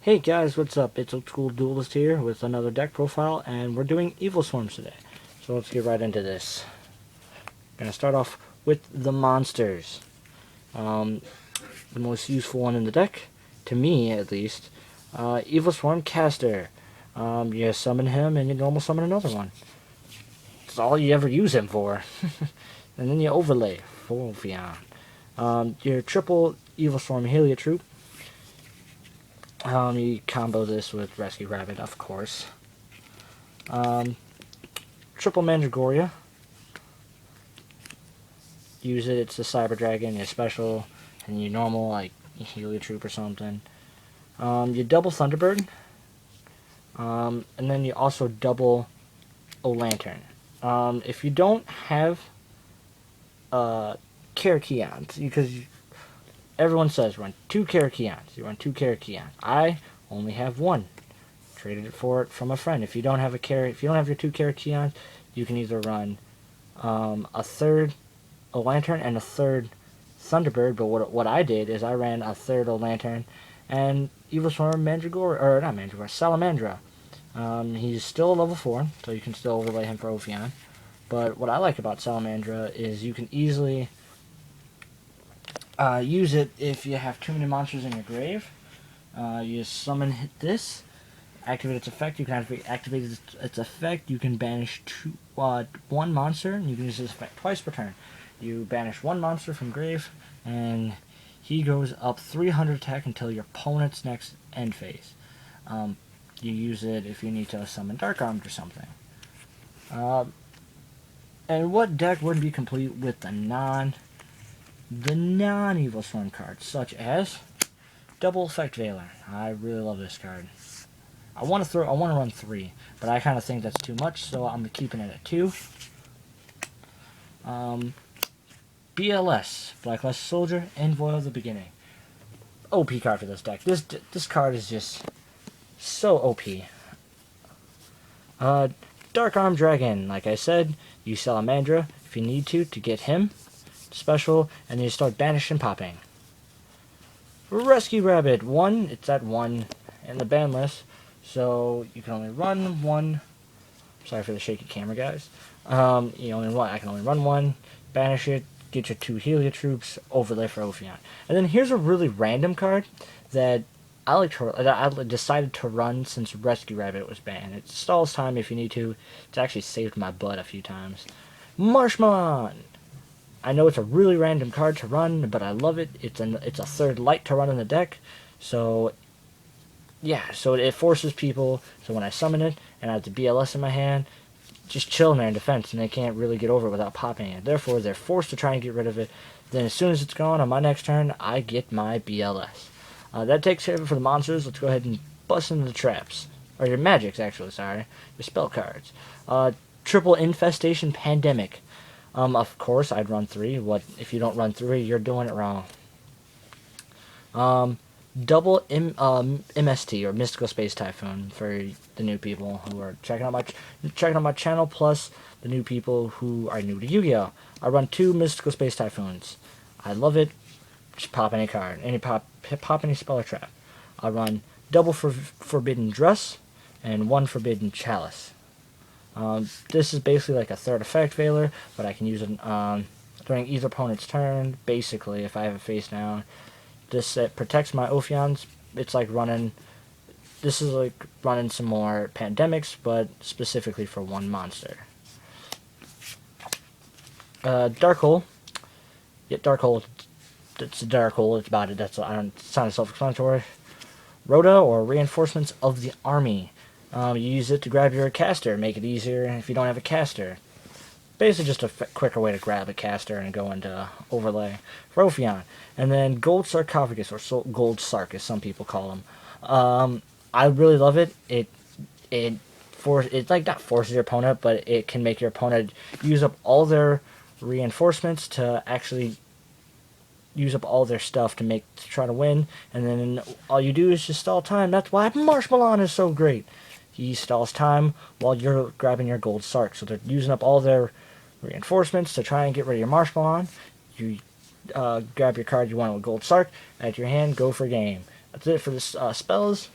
Hey guys, what's up? It's Old School Duelist here with another deck profile, and we're doing Evilswarms today. So let's get right into this. Gonna start off with the monsters. Um, the most useful one in the deck, to me at least, Evilswarm Caster. You summon him and you normal summon another one. That's all you ever use him for. And then you overlay for Fion. Your triple Evilswarm Heliotroop. You combo this with Rescue Rabbit, of course. Triple Mandragoria. Use it, it's a Cyber Dragon, your special, and your normal, like, Heliotroop or something. You double Thunderbird. And then you also double O-Lantern. If you don't have Karakions, because everyone says run 2 Karakions, you run 2 Karakions. I only have 1. Traded it for it from a friend. If you don't have if you don't have your 2 Karakions, you can either run a third O-Lantern and a third Thunderbird. But what I did is I ran a third O-Lantern and Evilswarm Mandragora, or not Mandragora, Salamandra. He's still a level 4, so you can still overlay him for Ophion. But what I like about Salamandra is you can easily use it if you have too many monsters in your grave. You summon this, activate its effect. You can activate its effect. You can banish one monster, and you can use this effect twice per turn. You banish one monster from grave, and he goes up 300 attack until your opponent's next end phase. You use it if you need to summon Dark Armed or something. And what deck wouldn't be complete with the non-Evilswarm cards, such as Double Effect Veiler. I really love this card. I want to run 3, but I kind of think that's too much, so I'm keeping it at 2. BLS, Blacklist Soldier, Envoy of the Beginning. OP card for this deck. This card is just so OP. Dark Arm Dragon, like I said, use Salamandra if you need to get him. Special, and then you start banishing popping. Rescue Rabbit, 1, it's at 1 in the ban list, so you can only run 1. Sorry for the shaky camera, guys. I can only run 1, banish it, get your 2 Heliotroops, overlay for Ophion. And then here's a really random card that I decided to run since Rescue Rabbit was banned. It stalls time if you need to. It's actually saved my butt a few times. Marshmallow! I know it's a really random card to run, but I love it. It's a third light to run in the deck, so yeah. So it forces people. So when I summon it and I have the BLS in my hand, just chill in their defense, and they can't really get over it without popping it. Therefore, they're forced to try and get rid of it. Then as soon as it's gone on my next turn, I get my BLS. That takes care of it for the monsters. Let's go ahead and bust into the traps. Or your magics, actually, sorry. Your spell cards. Triple Infestation Pandemic. Of course, I'd run 3. What if you don't run 3? You're doing it wrong. Double MST, or Mystical Space Typhoon, for the new people who are checking out my channel, plus the new people who are new to Yu-Gi-Oh! I run 2 Mystical Space Typhoons. I love it. Just pop any card, pop any spell or trap. I run double Forbidden Dress and 1 Forbidden Chalice. This is basically like a third effect Veiler, but I can use it during either opponent's turn, basically, if I have a face down. This set protects my Ophions. It's like running... This is like running some more Pandemics, but specifically for 1 monster. Dark Hole. Yeah, Dark Hole. It's a Dark Hole. It's about it. It's kind of self-explanatory. Rhoda, or Reinforcements of the Army. You use it to grab your caster, make it easier if you don't have a caster. Basically just a quicker way to grab a caster and go into overlay for Ophion. And then Gold Sarcophagus, or Gold Sark as some people call them. I really love it. It like not forces your opponent, but it can make your opponent use up all their reinforcements to actually use up all their stuff to try to win, and then all you do is just stall time. That's why Marshmallow is so great. He stalls time while you're grabbing your Gold Sark, so they're using up all their reinforcements to try and get rid of your Marshmallow. You grab your card you want with Gold Sark, add to your hand, go for game. That's it for the spells.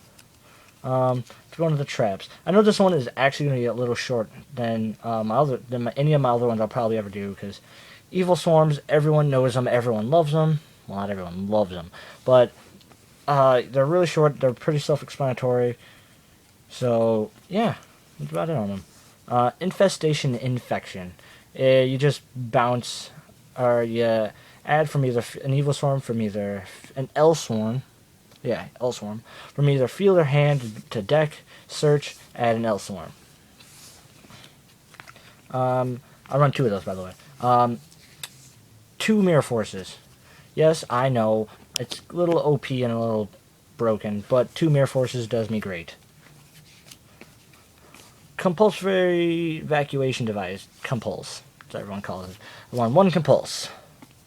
To go into the traps. I know this one is actually going to be a little short than any of my other ones I'll probably ever do, because Evilswarms, everyone knows them, everyone loves them. Well, not everyone loves them, but they're really short. They're pretty self-explanatory. So yeah, that's about it on them. Infestation, infection. You just bounce, or you add from either an Evilswarm, from either an L-Swarm. Yeah, L-Swarm. From either field or hand to deck, search, add an L-Swarm. I run 2 of those, by the way. 2 Mirror Forces. Yes, I know, it's a little OP and a little broken, but 2 Mirror Forces does me great. Compulsory evacuation device. Compulse, as everyone calls it. I want 1 Compulse.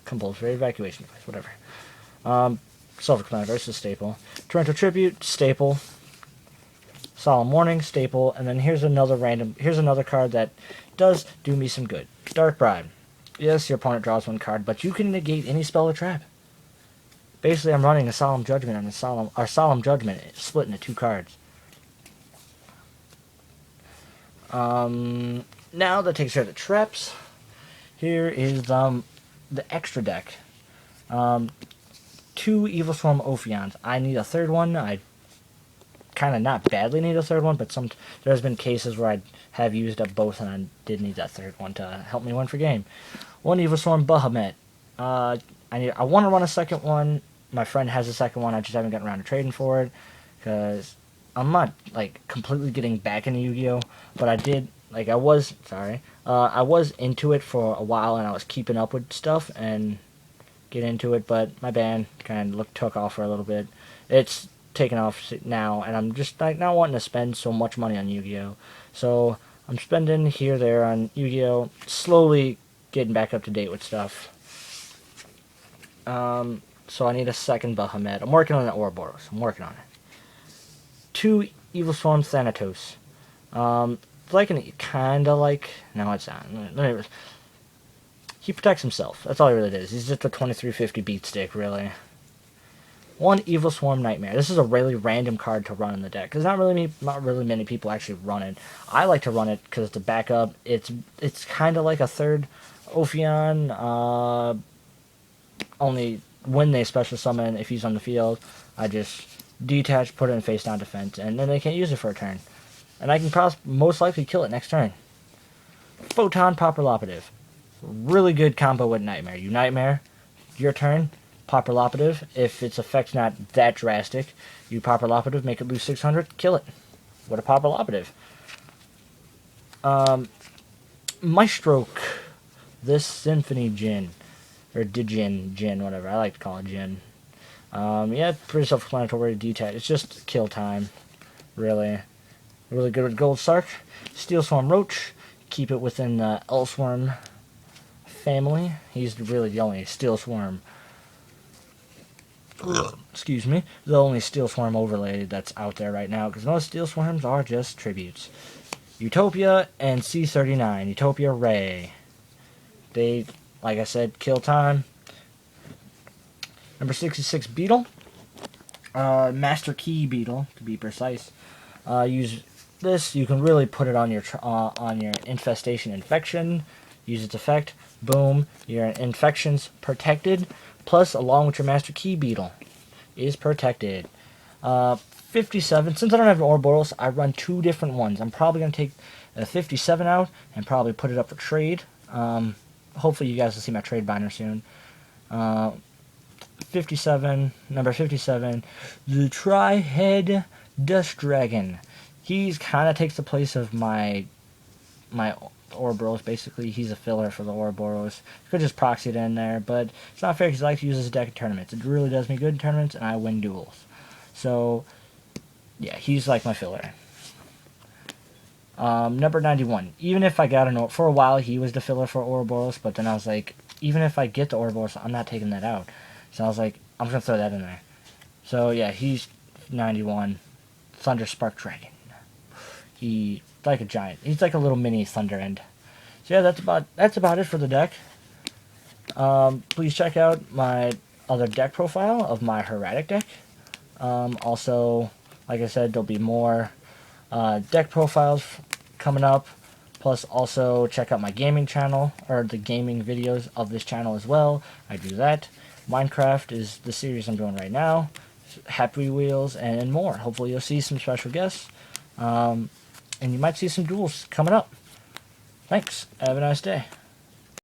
Compulsory evacuation device, whatever. Self-explanatory versus staple. Torrential Tribute, staple. Solemn Warning, staple. And then here's another card that does do me some good. Dark Bribe. Yes, your opponent draws 1 card, but you can negate any spell or trap. Basically, I'm running a Solemn Judgment and Solemn Judgment split into 2 cards. Now that takes care of the traps. Here is the extra deck. 2 Evilswarm Ophions. I need a 3rd one. I kind of not badly need a 3rd one, but there's been cases where I have used up both, and I did need that 3rd one to help me win for game. 1 Evilswarm Bahamut. I want to run a 2nd one. My friend has a 2nd one. I just haven't gotten around to trading for it, because I'm not like completely getting back into Yu-Gi-Oh, but I did. Like I was into it for a while, and I was keeping up with stuff and get into it, but my band kind of took off for a little bit. It's taken off now, and I'm just like not wanting to spend so much money on Yu-Gi-Oh. So I'm spending here, there on Yu-Gi-Oh, slowly getting back up to date with stuff. So I need a 2nd Bahamut. I'm working on the Ouroboros. I'm working on it. 2 Evilswarm Thanatos. No, it's not. He protects himself. That's all he really is. He's just a 2350 beat stick, really. 1 Evilswarm Nightmare. This is a really random card to run in the deck, because not really many people actually run it. I like to run it because it's a backup. It's kind of like a 3rd Ophion. Only when they special summon, if he's on the field, I just detach, put it in face down defense, and then they can't use it for a turn. And I can most likely kill it next turn. Photon Pauper Lapidative. Really good combo with Nightmare. You Nightmare, your turn, Pauper Lapidative. If its effect's not that drastic, you Pauper Lapidative, make it lose 600, kill it. What a Pauper Lapidative. Maestro, this Symphony Djinn, or Djinn, whatever. I like to call it Djinn. Yeah, pretty self-explanatory. Detach. It's just kill time, really. Really good with Gold Sark. Steel Swarm Roach. Keep it within the L-Swarm family. He's really the only Steel Swarm. Excuse me. The only Steel Swarm overlay that's out there right now, because most Steel Swarms are just tributes. Utopia and C39. Utopia Ray. They, like I said, kill time. Number 66 Beetle. Master Key Beetle, to be precise. Use this. You can really put it on your infestation infection. Use its effect. Boom. Your infection's protected. Plus, along with your Master Key Beetle, is protected. 57. Since I don't have an Ouroboros, I run 2 different ones. I'm probably going to take a 57 out and probably put it up for trade. Hopefully, you guys will see my trade binder soon. 57, number 57, the Tri-Head Dust Dragon. He's kind of takes the place of my Ouroboros. Basically, he's a filler for the Ouroboros. Could just proxy it in there, but it's not fair because I like to use this deck in tournaments. It really does me good in tournaments, and I win duels. So, yeah, he's like my filler. Number 91. Even if I got for a while, he was the filler for Ouroboros, but then I was like, even if I get the Ouroboros, I'm not taking that out. So I was like, I'm going to throw that in there. So, yeah, he's 91. Thunder Spark Dragon. He's like a giant. He's like a little mini Thunder End. So, yeah, that's about it for the deck. Please check out my other deck profile of my Hermetic deck. Also, Like I said, there'll be more deck profiles coming up. Plus, also check out my gaming channel, or the gaming videos of this channel as well. I do that. Minecraft is the series I'm doing right now. Happy Wheels and more. Hopefully you'll see some special guests. And you might see some duels coming up. Thanks. Have a nice day.